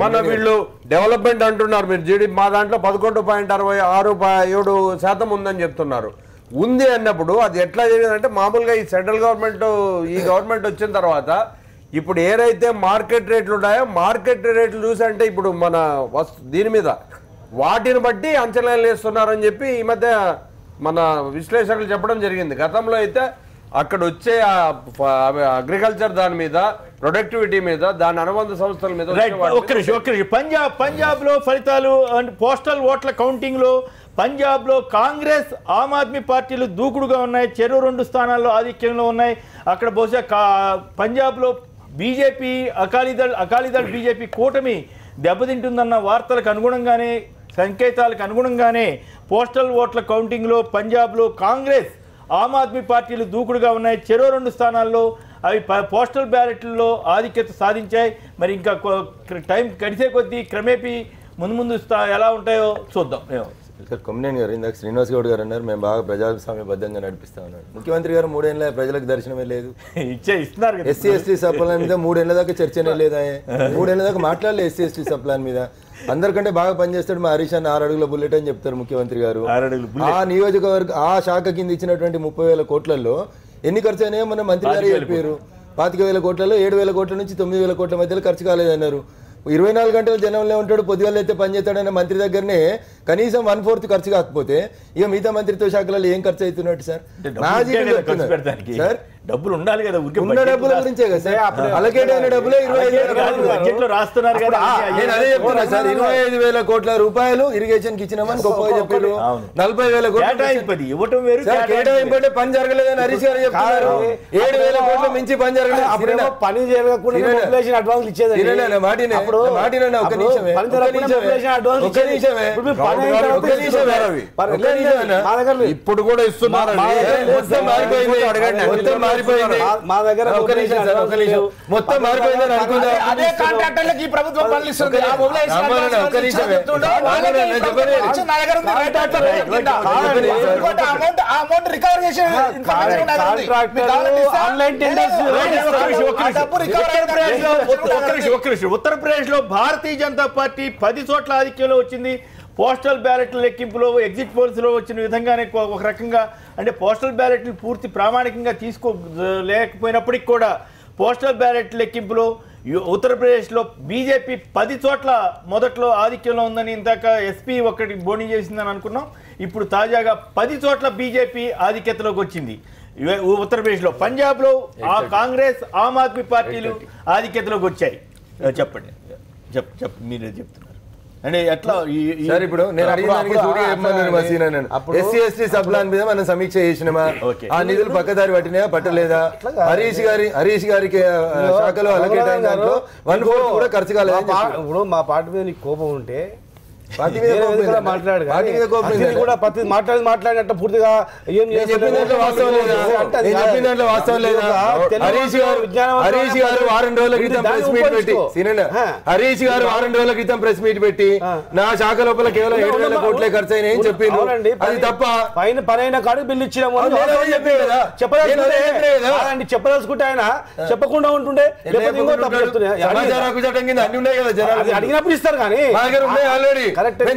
మన వీళ్ళు డెవలప్మెంట్ అంటున్నారు, మీరు జీడీపీ మా దాంట్లో 11.67% ఉందని చెప్తున్నారు. ఉంది అన్నప్పుడు అది ఎట్లా జరిగిందంటే మామూలుగా ఈ సెంట్రల్ గవర్నమెంట్ ఈ గవర్నమెంట్ వచ్చిన తర్వాత ఇప్పుడు ఏదైతే మార్కెట్ రేట్లు ఉన్నాయో మార్కెట్ రేట్లు చూసి అంటే ఇప్పుడు మన దీని మీద వాటిని బట్టి అంచనాలు వేస్తున్నారని చెప్పి ఈ మధ్య మన విశ్లేషకులు చెప్పడం జరిగింది. గతంలో అయితే అక్కడ వచ్చే అగ్రికల్చర్ దాని మీద ప్రొడక్టివిటీ మీద దాని అనుబంధ సంస్థల మీద పంజాబ్ లో ఫలితాలు పోస్టల్ ఓట్ల కౌంటింగ్ లో పంజాబ్ లో కాంగ్రెస్ ఆమ్ ఆద్మీ పార్టీలు దూకుడుగా ఉన్నాయి. చెరో 2 స్థానాల్లో ఆధిక్యంలో ఉన్నాయి. అక్కడ బహుశా పంజాబ్ లో బీజేపీ అకాలీదళ్ బీజేపీ కూటమి దెబ్బతింటుందన్న వార్తలకు అనుగుణంగానే సంకేతాలకు అనుగుణంగానే పోస్టల్ ఓట్ల కౌంటింగ్లో పంజాబ్లో కాంగ్రెస్ ఆమ్ ఆద్మీ పార్టీలు దూకుడుగా ఉన్నాయి. చెరో 2 స్థానాల్లో అవి పోస్టల్ బ్యాలెట్లలో ఆధిక్యత సాధించాయి. మరి ఇంకా టైం గడిచే కొద్దీ క్రమేపీ ముందు ఎలా ఉంటాయో చూద్దాం. కొమ్మినేని గారు ఇందాక శ్రీనివాస్ గౌడ్ గారు అన్నారు మేము బాగా ప్రజాస్వామ్యబద్ధంగా నడిపిస్తా ఉన్నారు. ముఖ్యమంత్రి గారు 3 ఏళ్ళ ప్రజలకు దర్శనమే లేదు. ఇస్తున్నారు ఎస్సీ ఎస్టీ సప్లాన్ మీద 3 ఏళ్ళ దాకా చర్చనే లేదా. 3 ఏళ్ళ దాకా మాట్లాడలేదు ఎస్సీ ఎస్టీ సప్లాన్ మీద. అందరికంటే బాగా పనిచేస్తాడు మా హరీష్ అన్న 6 అడుగుల బుల్లెట్ అని చెప్తారు ముఖ్యమంత్రి గారు. ఆ నియోజకవర్గ ఆ శాఖ కింద ఇచ్చినటువంటి 30,000 కోట్లలో ఎన్ని ఖర్చు అయినాయో మన మంత్రి గారు చెప్పారు. 25,000 కోట్లలో 7,000 కోట్ల నుంచి 9,000 కోట్ల మధ్యలో ఖర్చు కాలేదన్నారు. 24 గంటలు జనంలో ఉంటాడు, పొద్దుగాలు అయితే పని చేస్తాడన్న మంత్రి దగ్గరనే కనీసం 1/4 ఖర్చు కాకపోతే ఇక మిగతా మంత్రిత్వ శాఖలలో ఏం ఖర్చు అవుతున్నట్టు సార్? సార్ డబ్బులు ఉండాలి కదా. ఉన్న డబ్బుల గురించే కదా సార్, అలకేట్ అయిన డబ్బులే 25,000 బడ్జెట్లో రాస్తున్నారు కదా. నేను అదే చెప్తున్నా సార్, 25,000 కోట్ల రూపాయలు ఇరిగేషన్ కి ఇచ్చినామని గొప్పగా చెప్పారు. 40,000 కోట్లు ఇవ్వటం వేరు, కేటాయింపంటే పని జరగలేదని హరీష్ గారు చెప్తున్నారు. 7,000 కోట్ల మించి పని జరగలేదు. పని జరగకుండా అడ్వాన్స్ ఇచ్చేది మాటినే ఒక నిమిషమే ఇప్పుడు కూడా ఇస్తున్నారు. మా దగ్గర మొత్తం మారిపోయిందని అనుకుందా? అదే కాంట్రాక్టర్లకు ఈ ప్రభుత్వం పనులు ఇస్తుంది. అమౌంట్ రికవర్ చేసే ఉత్తరప్రదేశ్ లో భారతీయ జనతా పార్టీ 10 చోట్ల ఆధిక్యంలో వచ్చింది. పోస్టల్ బ్యాలెట్ల లెక్కింపులో ఎగ్జిట్ పోల్స్ లో వచ్చిన విధంగానే ఒక రకంగా అంటే పోస్టల్ బ్యాలెట్లు పూర్తి ప్రామాణికంగా తీసుకోలేకపోయినప్పటికీ కూడా పోస్టల్ బ్యాలెట్ లెక్కింపులో ఉత్తరప్రదేశ్లో బీజేపీ 10 చోట్ల మొదట్లో ఆధిక్యంలో ఉందని ఇందాక ఎస్పీ ఒకటి బోణి చేసిందని అనుకున్నాం. ఇప్పుడు తాజాగా 10 చోట్ల బీజేపీ ఆధిక్యతలోకి వచ్చింది ఉత్తరప్రదేశ్లో. పంజాబ్లో ఆ కాంగ్రెస్ ఆమ్ ఆద్మీ పార్టీలు ఆధిక్యతలోకి వచ్చాయి. చెప్పండి మీరే చెప్తున్నారు అంటే ఎట్లా సార్? ఇప్పుడు నేను అడిగిన ఎస్సీ ఎస్టీ సబ్ ప్లాన్ మీద మనం సమీక్ష చేసినామా? ఆ నిధులు పక్కదారి పట్టినాయా పట్టలేదా? హరీష్ గారికి శాఖలో అలకేట్ అయిన దాంట్లో 1/4 కూడా ఖర్చు కాలేదు. ఇప్పుడు మా పార్టీ మీద నీకు కోపం ఉంటే మాట్లాడినట్టు పూర్తిగా ఏం హరీష్ గారు వారం రోజుల క్రితం ప్రెస్ మీట్ పెట్టి నా శాఖ లోపల కేవలం 7,000 కోట్లే ఖర్చు అయినాయి అని చెప్పింది. అది తప్ప పైన కాడికి బిల్లు ఇచ్చినాము చెప్పదలుచుకుంటే ఆయన చెప్పకుండా ఉంటుండే చట్టం కింద అన్ని ఉన్నాయి కదా జనాలు అడిగినప్పుడు ఇస్తారు కానీ ఆల్రెడీ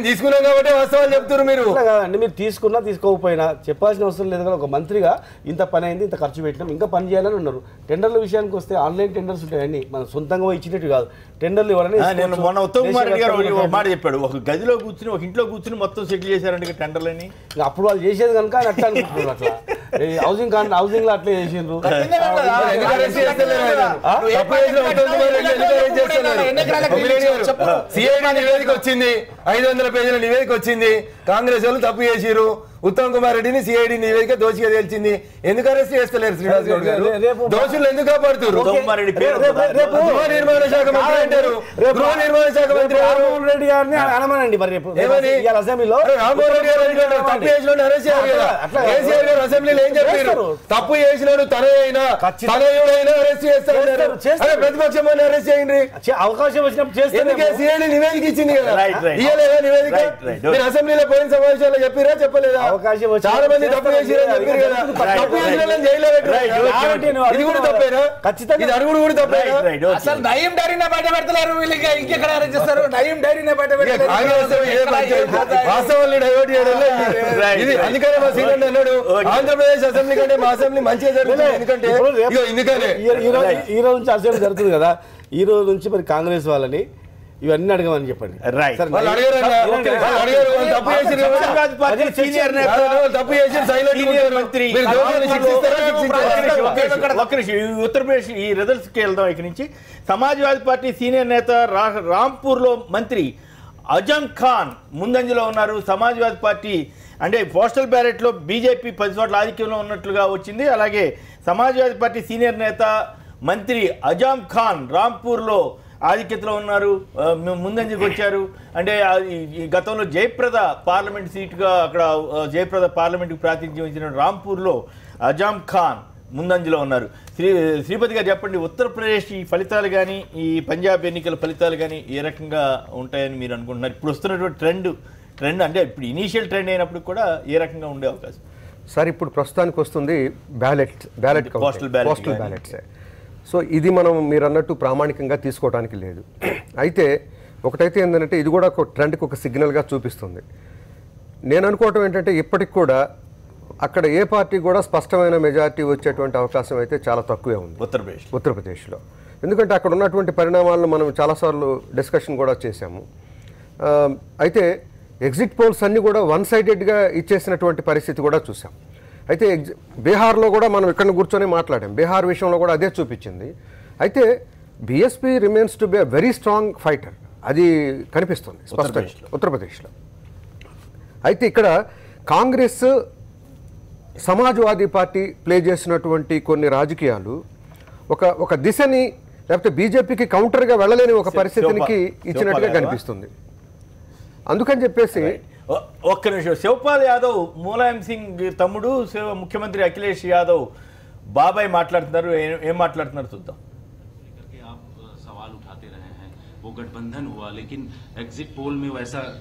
తీసుకున్నాం కాబట్టి వాస్తవాలు చెప్తారు మీరు. కాదండి, మీరు తీసుకున్నా తీసుకోకపోయినా చెప్పాల్సిన అవసరం లేదు కదా. ఒక మంత్రిగా ఇంత పని అయింది, ఇంత ఖర్చు పెట్టినాం, ఇంకా పని చేయాలని ఉన్నారు. టెండర్ల విషయానికి వస్తే ఆన్లైన్ టెండర్స్ ఉంటాయండి, మనం సొంతంగా ఇచ్చినట్టు కాదు. టెండర్లు ఇవ్వాలని నేను మొన్న ఉత్తమ్ కుమార్ రెడ్డి గారు ఒక మాట చెప్పాడు, ఒక గదిలో కూర్చుని ఒక ఇంట్లో కూర్చుని మొత్తం సెటిల్ చేశారంటే టెండర్లని. అప్పుడు వాళ్ళు చేసేది కనుక అట్లా అనుకుంటున్నారు. అట్లా హౌసింగ్ లో అట్లా చేసిండ్రు. నివేదిక వచ్చింది, 500 పేజీల నివేదిక వచ్చింది. కాంగ్రెస్ వాళ్ళు తప్పు చేసిరు. ఉత్తమ్ కుమార్ రెడ్డిని సిఐడి నివేదిక దోషిగా తేల్చింది. ఎందుకు అరెస్ట్ చేస్తలేరు శ్రీనివాస్ గౌడ్ గారు? దోషులు ఎందుకు కాపాడుతారు? గృహ నిర్మాణ శాఖ మంత్రి అంటారు. గృహ నిర్మాణ శాఖ మంత్రి రామ్మోహన్ రెడ్డి గారిని అనమనండి. మరి అసెంబ్లీలో రామ్మోహన్ రెడ్డి గారు తప్పు చేసిన అరెస్ట్ చేయాలి కదా. కేసీఆర్ గారు అసెంబ్లీలో ఏం చెప్పారు? తప్పు చేసినాడు తనయుడైనా అరెస్ట్ చేస్తారు. ప్రతిపక్షం అరెస్ట్ చేయండి, అవకాశం వచ్చినప్పుడు చేస్తే సిఐడి నివేదిక ఇచ్చింది కదా. ఇయ్యలేదా నివేదిక? మీరు అసెంబ్లీలో పోయిన సమావేశాల్లో చెప్పారా చెప్పలేదా? అవకాశం చాలా మంది తప్పు చేసిరని చెప్పారు కదా. తప్పు చేసిన జైల్లో పెట్టారు. ఇది కూడా తప్పేనా? ఖచ్చితంగా ఇది అడుగుడు కూడా తప్పేనా? అసలు నయీం డైరీనే బయట పెడతలేరు. వీళ్ళకి ఇంకెక్కడ అరెస్ట్ చేస్తారు? నయీం డైరీనే బయట పెడతారు. వాస్తవాన్ని డైవర్ట్ చేయడం ఇది. అందుకనే మా సీనియర్ అన్నాడు, ఆంధ్రప్రదేశ్ అసెంబ్లీ కంటే మా అసెంబ్లీ మంచిగా జరుగుతుంది. ఎందుకంటే ఎందుకనే ఈ రోజు నుంచి అసెంబ్లీ జరుగుతుంది కదా. ఈ రోజు నుంచి మరి కాంగ్రెస్ వాళ్ళని ఇవన్నీ అడగమని చెప్పండి. ఉత్తరప్రదేశ్ ఈ రిజల్ట్స్ కి వెళ్దాం. ఇక్కడి నుంచి సమాజ్వాదీ పార్టీ సీనియర్ నేత రాంపూర్ లో మంత్రి అజం ఖాన్ ముందంజలో ఉన్నారు. సమాజ్వాదీ పార్టీ అంటే పోస్టల్ బ్యాలెట్ లో బీజేపీ 10 చోట్ల ఆధిక్యంలో ఉన్నట్లుగా వచ్చింది. అలాగే సమాజ్వాదీ పార్టీ సీనియర్ నేత మంత్రి అజాం ఖాన్ రాంపూర్లో ఆధిక్యతలో ఉన్నారు, ముందంజకు వచ్చారు. అంటే గతంలో జయప్రద పార్లమెంట్ సీటుగా అక్కడ జయప్రద పార్లమెంట్కి ప్రాతినిధ్యం వహించిన రాంపూర్లో అజాం ఖాన్ ముందంజలో ఉన్నారు. శ్రీపతి గారు చెప్పండి, ఉత్తరప్రదేశ్ ఈ ఫలితాలు కానీ ఈ పంజాబ్ ఎన్నికల ఫలితాలు కానీ ఏ రకంగా ఉంటాయని మీరు అనుకుంటున్నారు? ఇప్పుడు వస్తున్నటువంటి ట్రెండ్ అంటే ఇప్పుడు ఇనీషియల్ ట్రెండ్ అయినప్పుడు కూడా ఏ రకంగా ఉండే అవకాశం? సార్ ఇప్పుడు ప్రస్తుతానికి వస్తుంది బ్యాలెట్ పోస్టల్ బ్యాలెట్సే. సో ఇది మనం మీరు అన్నట్టు ప్రామాణికంగా తీసుకోవడానికి లేదు. అయితే ఒకటైతే ఏంటంటే ఇది కూడా ఒక ట్రెండ్కి ఒక సిగ్నల్గా చూపిస్తుంది. నేను అనుకోవటం ఏంటంటే ఇప్పటికి కూడా అక్కడ ఏ పార్టీ కూడా స్పష్టమైన మెజారిటీ వచ్చేటువంటి అవకాశం అయితే చాలా తక్కువే ఉంది ఉత్తరప్రదేశ్లో. ఎందుకంటే అక్కడ ఉన్నటువంటి పరిణామాలను మనం చాలాసార్లు డిస్కషన్ కూడా చేశాము. అయితే ఎగ్జిట్ పోల్స్ అన్నీ కూడా 1 సైడెడ్గా ఇచ్చేసినటువంటి పరిస్థితి కూడా చూసాం. అయితే బీహార్లో కూడా మనం ఇక్కడ కూర్చొని మాట్లాడాం, బీహార్ విషయంలో కూడా అదే చూపించింది. అయితే BSP remains to be very strong fighter, అది కనిపిస్తుంది స్పష్టంగా ఉత్తరప్రదేశ్లో. అయితే ఇక్కడ కాంగ్రెస్ సమాజ్వాదీ పార్టీ ప్లే చేసినటువంటి కొన్ని రాజకీయాలు ఒక దిశని, లేకపోతే బీజేపీకి కౌంటర్గా వెళ్ళలేని ఒక పరిస్థితికి ఇచ్చినట్టుగా కనిపిస్తుంది. అందుకని చెప్పేసి ఒక్క నిమిషం, శివపాల్ యాదవ్ ములాయం సింగ్ తమ్ముడు ముఖ్యమంత్రి అఖిలేష్ యాదవ్ బాబాయ్ మాట్లాడుతున్నారు, ఏం మాట్లాడుతున్నారు చూద్దాం. वो गठबंधन हुआ लेकिन एग्जिट पोल में वैसा